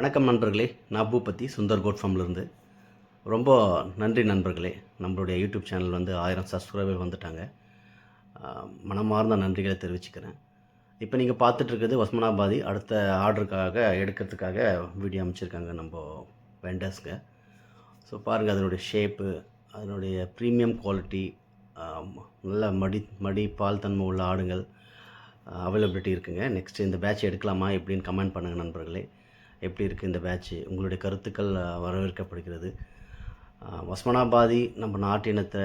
வணக்கம் நண்பர்களே, நான் பூபதி சுந்தர் கோட் ஃபார்ம்லேருந்து. ரொம்ப நன்றி நண்பர்களே. நம்மளுடைய யூடியூப் சேனல் 1000 சப்ஸ்கிரைபர் வந்துட்டாங்க. மனமார்ந்த நன்றிகளை தெரிவிச்சுக்கிறேன். இப்போ நீங்கள் பார்த்துட்ருக்கிறது ஒஸ்மனாபாதி அடுத்த ஆர்டருக்காக எடுக்கிறதுக்காக வீடியோ அமைச்சிருக்காங்க நம்ம வெண்டர்ஸ்ங்க. ஸோ பாருங்கள், அதனுடைய ஷேப்பு, அதனுடைய ப்ரீமியம் குவாலிட்டி, நல்ல மடி பால் தன்மை உள்ள ஆடுங்கள் அவைலபிலிட்டி இருக்குங்க. நெக்ஸ்ட்டு இந்த பேட்ச் எடுக்கலாமா எப்படின்னு கமெண்ட் பண்ணுங்கள் நண்பர்களே. எப்படி இருக்குது இந்த பேட்ச்சு? உங்களுடைய கருத்துக்கள் வரவேற்கப்படுகிறது. ஒஸ்மனாபாதி நம்ம நாட்டு இனத்தை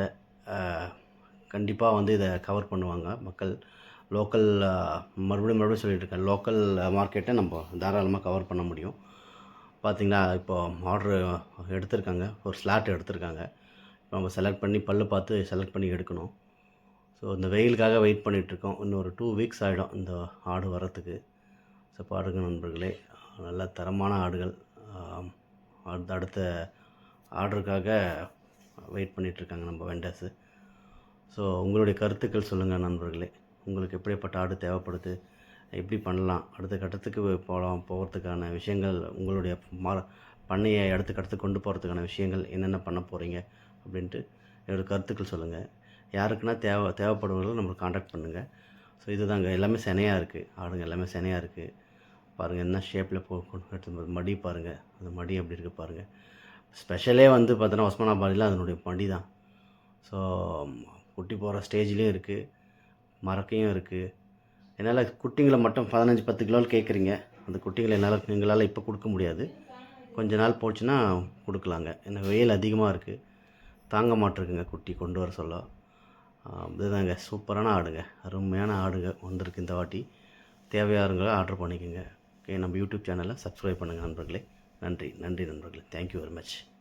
கண்டிப்பாக இதை கவர் பண்ணுவாங்க மக்கள். லோக்கல் மறுபடியும் சொல்லிகிட்ருக்கேன், லோக்கல் மார்க்கெட்டை நம்ம தாராளமாக கவர் பண்ண முடியும். பார்த்திங்களா, இப்போது ஆர்டரு எடுத்திருக்காங்க, ஒரு ஸ்லாட் எடுத்திருக்காங்க. நம்ம செலக்ட் பண்ணி பார்த்து செலக்ட் பண்ணி எடுக்கணும். ஸோ இந்த வெயிலுக்காக வெயிட் பண்ணிகிட்ருக்கோம். இன்னும் ஒரு 2 வீக்ஸ் ஆகிடும் இந்த ஆடு வரத்துக்கு. ஸோ பாருங்கள் நண்பர்களே, நல்ல தரமான ஆடுகள் அடுத்த ஆர்டருக்காக வெயிட் பண்ணிகிட்ருக்காங்க நம்ம வெண்டர்ஸு. ஸோ உங்களுடைய கருத்துக்கள் சொல்லுங்கள் நண்பர்களே. உங்களுக்கு எப்படிப்பட்ட ஆடு தேவைப்படுது, எப்படி பண்ணலாம், அடுத்த கட்டத்துக்கு போகிறதுக்கான விஷயங்கள், உங்களுடைய பண்ணையை அடுத்த கட்டத்துக்கு கொண்டு போகிறதுக்கான விஷயங்கள் என்னென்ன பண்ண போகிறீங்க அப்படின்ட்டு என்னோடய கருத்துக்கள் சொல்லுங்கள். யாருக்குன்னா தேவைப்படுவர்கள் நம்மளுக்கு காண்டாக்ட் பண்ணுங்கள். ஸோ இதுதாங்க, எல்லாமே சினையாக இருக்குது, ஆடுங்க எல்லாமே சினையாக இருக்குது. பாருங்கள் என்ன ஷேப்பில் எடுத்து மடி பாருங்கள், அந்த மடி எப்படி இருக்குது பாருங்கள். ஸ்பெஷலே பார்த்தோன்னா ஒஸ்மனாபாதியில் அதனுடைய மடி தான். ஸோ குட்டி போகிற ஸ்டேஜ்லேயும் இருக்குது, மறக்கையும் இருக்குது. என்னால் குட்டிங்களை மட்டும் 15-10 கிலோவில் கேட்குறீங்க. அந்த குட்டிகளை எங்களால் இப்போ கொடுக்க முடியாது. கொஞ்ச நாள் போச்சுன்னா கொடுக்கலாங்க. ஏன்னா வெயில் அதிகமாக இருக்குது, தாங்க மாட்டிருக்குங்க குட்டி கொண்டு வர சொல்ல. இதுதாங்க சூப்பரான ஆடுங்க, அருமையான ஆடுங்க வந்திருக்கு இந்த வாட்டி. தேவையாருங்க ஆர்டர் பண்ணிக்கோங்க. ஓகே, நம்ம யூடியூப் சேனலை சப்ஸ்கிரைப் பண்ணுங்கள் நண்பர்களே. நன்றி நண்பர்களே. Thank you very much.